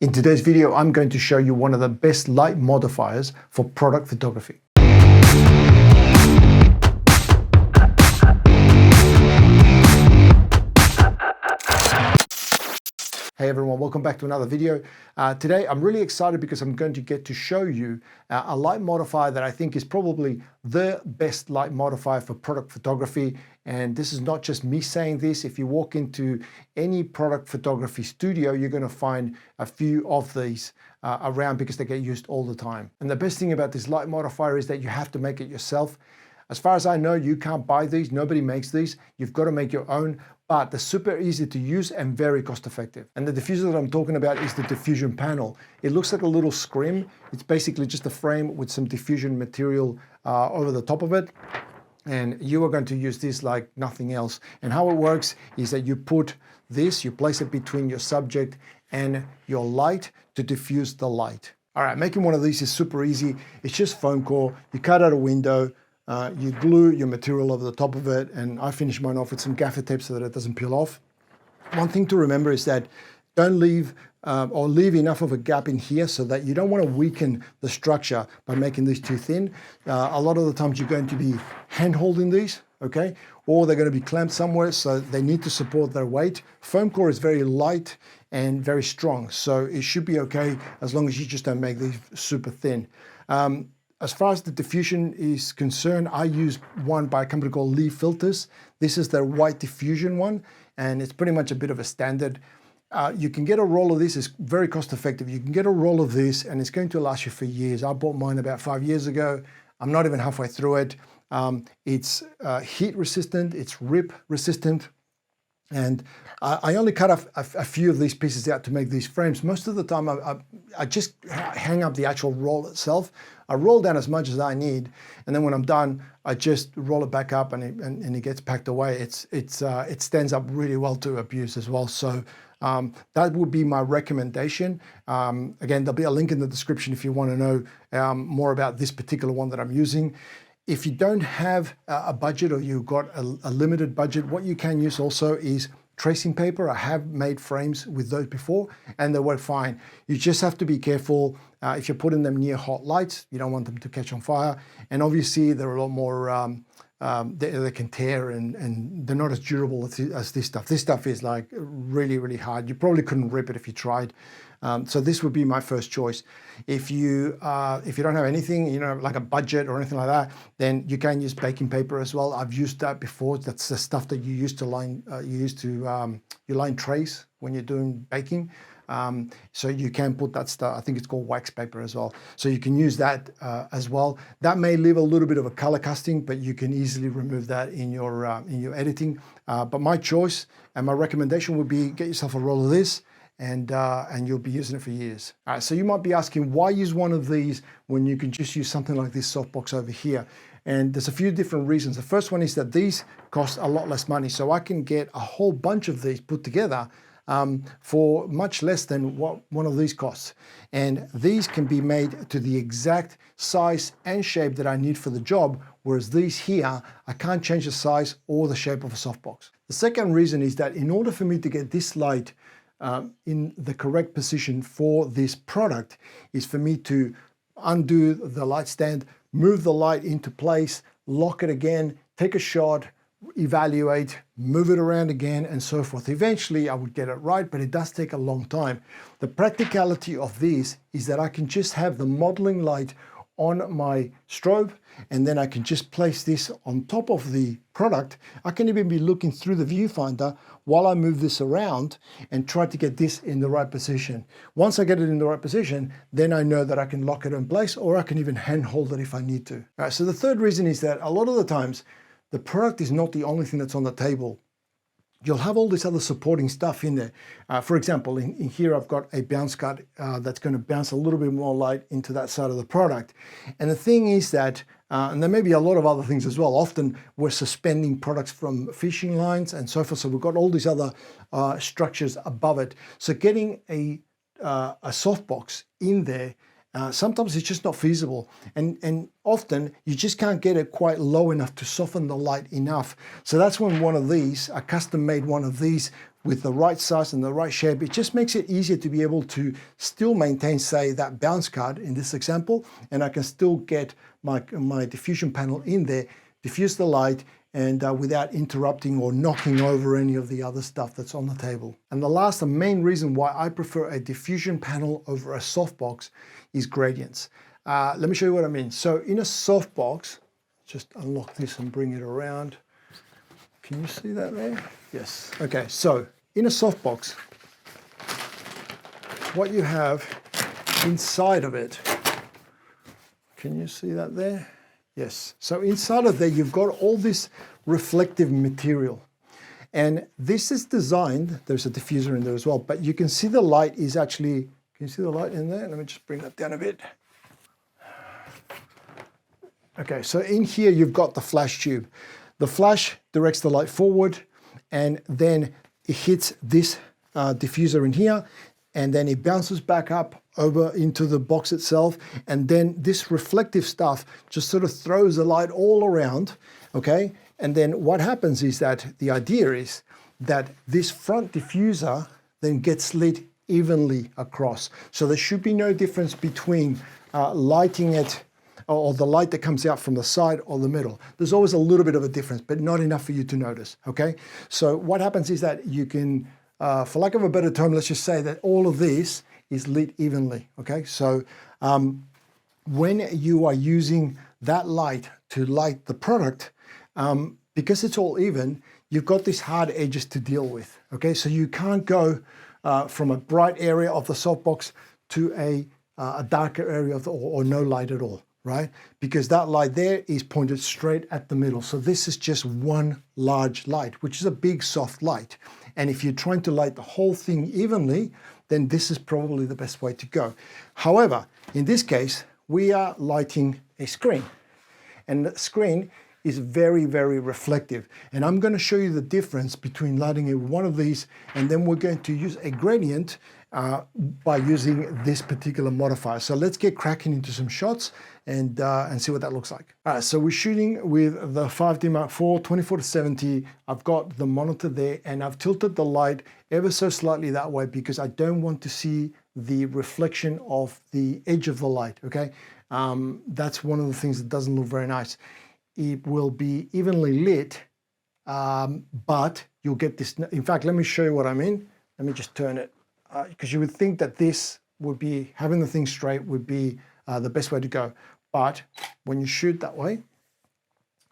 In today's video, I'm going to show you one of the best light modifiers for product photography. Hey everyone, welcome back to another video. Today I'm really excited because I'm going to get to show you a light modifier that I think is probably the best light modifier for product photography. And this is not just me saying this. If you walk into any product photography studio, you're going to find a few of these around because they get used all the time. And the best thing about this light modifier is that you have to make it yourself. As far as I know, you can't buy these. Nobody makes these. You've got to make your own, but they're super easy to use and very cost effective. And the diffuser that I'm talking about is the Diffusion Panel. It looks like a little scrim. It's basically just a frame with some diffusion material over the top of it. And you are going to use this like nothing else. And how it works is that you put this, you place it between your subject and your light to diffuse the light. All right, making one of these is super easy. It's just foam core. You cut out a window. You glue your material over the top of it, and I finish mine off with some gaffer tape so that it doesn't peel off. One thing to remember is that don't leave or leave enough of a gap in here so that you don't want to weaken the structure by making these too thin. A lot of the times you're going to be hand holding these, okay? Or they're going to be clamped somewhere, so they need to support their weight. Foam core is very light and very strong, so it should be okay as long as you just don't make these super thin. As far as the diffusion is concerned, I use one by a company called Lee Filters. This is their white diffusion one, and it's pretty much a bit of a standard. You can get a roll of this. It's very cost effective. You can get a roll of this, and it's going to last you for years. I bought mine about 5 years ago. I'm not even halfway through it. It's heat resistant. It's rip resistant. And I only cut a few of these pieces out to make these frames. Most of the time, I just hang up the actual roll itself. I roll down as much as I need, and then when I'm done, I just roll it back up, and it gets packed away. It stands up really well to abuse as well. So that would be my recommendation. Again, there'll be a link in the description if you want to know more about this particular one that I'm using. If you don't have a budget or you've got a limited budget, what you can use also is tracing paper. I have made frames with those before and they work fine. You just have to be careful if you're putting them near hot lights. You don't want them to catch on fire. And obviously they're a lot more, they can tear and they're not as durable as this stuff. This stuff is like really, really hard. You probably couldn't rip it if you tried. So this would be my first choice. If you don't have anything, you know, like a budget or anything like that, then you can use baking paper as well. I've used that before. That's the stuff that you use to line, you line trays when you're doing baking. So you can put that stuff. I think it's called wax paper as well. So you can use that as well. That may leave a little bit of a color casting, but you can easily remove that in your editing. But my choice and my recommendation would be get yourself a roll of this. And you'll be using it for years. All right, so you might be asking, why use one of these when you can just use something like this softbox over here? And there's a few different reasons. The first one is that these cost a lot less money. So I can get a whole bunch of these put together for much less than what one of these costs. And these can be made to the exact size and shape that I need for the job, whereas these here, I can't change the size or the shape of a softbox. The second reason is that in order for me to get this light in the correct position for this product is for me to undo the light stand, move the light into place, lock it again, take a shot, evaluate, move it around again, and so forth. Eventually I would get it right, but it does take a long time. The practicality of this is that I can just have the modeling light on my strobe, and then I can just place this on top of the product. I can even be looking through the viewfinder while I move this around and try to get this in the right position. Once I get it in the right position, then I know that I can lock it in place, or I can even hand hold it if I need to. All right, so the third reason is that a lot of the times the product is not the only thing that's on the table. You'll have all this other supporting stuff in there. For example, in here I've got a bounce cut that's going to bounce a little bit more light into that side of the product. And the thing is that, and there may be a lot of other things as well. Often we're suspending products from fishing lines and so forth. So we've got all these other structures above it. So getting a softbox in there, sometimes it's just not feasible, and often you just can't get it quite low enough to soften the light enough. So that's when one of these, a custom made one of these with the right size and the right shape, it just makes it easier to be able to still maintain, say, that bounce card in this example, and I can still get my diffusion panel in there, diffuse the light, and without interrupting or knocking over any of the other stuff that's on the table. And the last and main reason why I prefer a diffusion panel over a softbox is gradients. Let me show you what I mean. So in a softbox, just unlock this and bring it around. Can you see that there? Yes. Okay, so in a softbox, what you have inside of it, can you see that there? Yes. So inside of there, you've got all this reflective material. And this is designed, there's a diffuser in there as well, but you can see the light is actually, can you see the light in there? Let me just bring that down a bit. Okay, so in here, you've got the flash tube. The flash directs the light forward, and then it hits this diffuser in here, and then it bounces back up over into the box itself, and then this reflective stuff just sort of throws the light all around, okay? And then what happens is that the idea is that this front diffuser then gets lit evenly across. So there should be no difference between lighting it or the light that comes out from the side or the middle. There's always a little bit of a difference, but not enough for you to notice, okay? So what happens is that you can, for lack of a better term, let's just say that all of this is lit evenly, okay? So when you are using that light to light the product, because it's all even, you've got these hard edges to deal with, okay? So you can't go from a bright area of the softbox to a darker area of or no light at all, right? Because that light there is pointed straight at the middle. So this is just one large light, which is a big soft light. And if you're trying to light the whole thing evenly, then this is probably the best way to go. However, in this case, we are lighting a screen. And the screen is very, very reflective. And I'm going to show you the difference between lighting it with one of these, and then we're going to use a gradient by using this particular modifier. So let's get cracking into some shots and see what that looks like. All right, so we're shooting with the 5D Mark IV 24-70. I've got the monitor there, and I've tilted the light ever so slightly that way because I don't want to see the reflection of the edge of the light, okay? That's one of the things that doesn't look very nice. It will be evenly lit, but you'll get this. In fact, let me show you what I mean. Let me just turn it, because you would think that this would be, having the thing straight would be the best way to go. But when you shoot that way,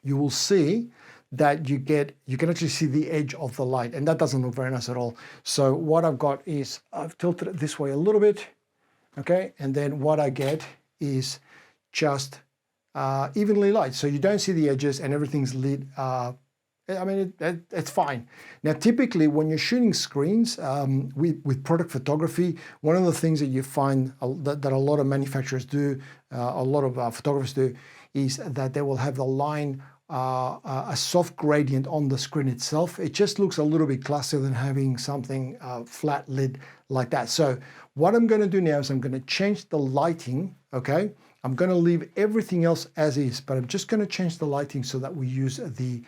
you will see that you can actually see the edge of the light, and that doesn't look very nice at all. So what I've got is, I've tilted it this way a little bit, okay? And then what I get is just evenly light. So you don't see the edges and everything's lit. I mean, it's fine. Now, typically when you're shooting screens with product photography, one of the things that you find that a lot of manufacturers do, a lot of photographers do, is that they will have the line, a soft gradient on the screen itself. It just looks a little bit classier than having something flat lit like that. So what I'm going to do now is I'm going to change the lighting, okay? I'm going to leave everything else as is, but I'm just going to change the lighting so that we use the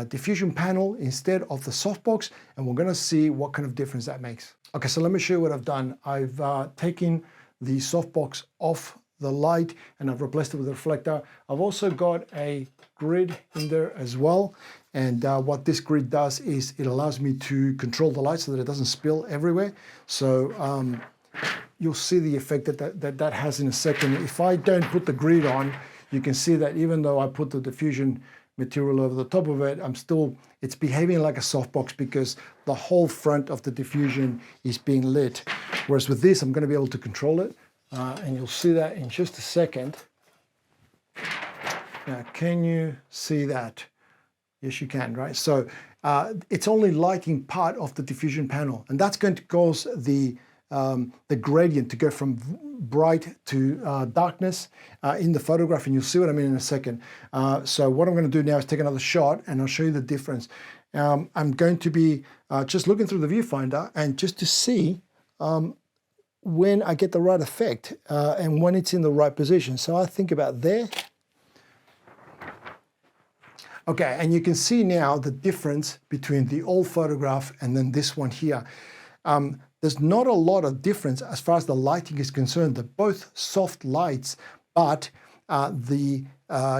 diffusion panel instead of the softbox, and we're going to see what kind of difference that makes. Okay, so let me show you what I've done. I've taken the softbox off the light and I've replaced it with a reflector. I've also got a grid in there as well, and what this grid does is it allows me to control the light so that it doesn't spill everywhere. So you'll see the effect that has in a second. If I don't put the grid on, you can see that even though I put the diffusion material over the top of it, it's behaving like a softbox because the whole front of the diffusion is being lit. Whereas with this, I'm going to be able to control it, and you'll see that in just a second. Now, can you see that? Yes, you can, right? So it's only lighting part of the diffusion panel, and that's going to cause the gradient to go from bright to darkness in the photograph, and you'll see what I mean in a second. So what I'm going to do now is take another shot and I'll show you the difference. I'm going to be just looking through the viewfinder and just to see when I get the right effect and when it's in the right position. So I think about there. Okay, and you can see now the difference between the old photograph and then this one here. There's not a lot of difference as far as the lighting is concerned. They're both soft lights, but the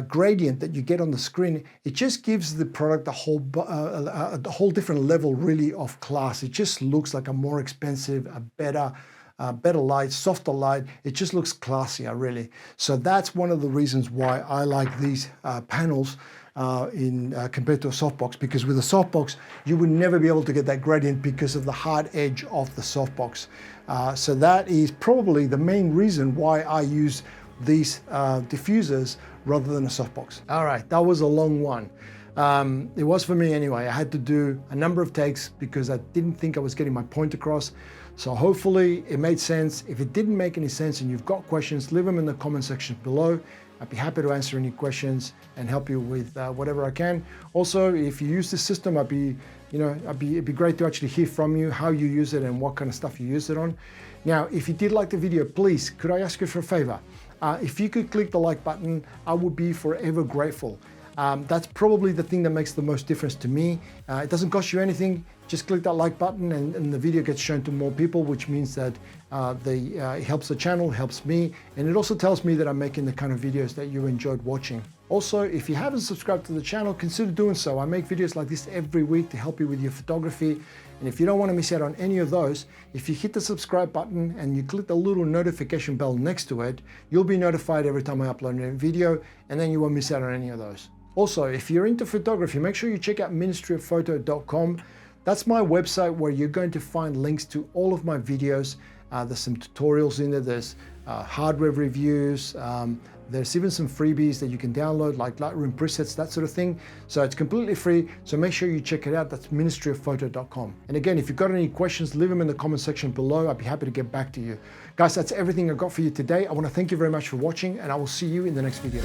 gradient that you get on the screen, it just gives the product a whole different level really of class. It just looks like a more expensive, a better light, softer light. It just looks classier really. So that's one of the reasons why I like these panels compared to a softbox, because with a softbox you would never be able to get that gradient because of the hard edge of the softbox. So that is probably the main reason why I use these diffusers rather than a softbox. All right, that was a long one. It was for me anyway. I had to do a number of takes because I didn't think I was getting my point across. So hopefully it made sense. If it didn't make any sense and you've got questions, leave them in the comment section below. I'd be happy to answer any questions and help you with whatever I can. Also, if you use this system, it'd be great to actually hear from you how you use it and what kind of stuff you use it on. Now, if you did like the video, please, could I ask you for a favor? If you could click the like button, I would be forever grateful. That's probably the thing that makes the most difference to me. It doesn't cost you anything. Just click that like button and the video gets shown to more people, which means that it helps the channel, helps me, and it also tells me that I'm making the kind of videos that you enjoyed watching. Also, if you haven't subscribed to the channel, consider doing so. I make videos like this every week to help you with your photography. And if you don't want to miss out on any of those, if you hit the subscribe button and you click the little notification bell next to it, you'll be notified every time I upload a video, and then you won't miss out on any of those. Also, if you're into photography, make sure you check out ministryoffphoto.com. That's my website where you're going to find links to all of my videos. There's some tutorials in there, there's hardware reviews, there's even some freebies that you can download, like Lightroom presets, that sort of thing. So it's completely free, so make sure you check it out. That's ministryoffphoto.com. And again, if you've got any questions, leave them in the comment section below. I'd be happy to get back to you. Guys, that's everything I've got for you today. I want to thank you very much for watching, and I will see you in the next video.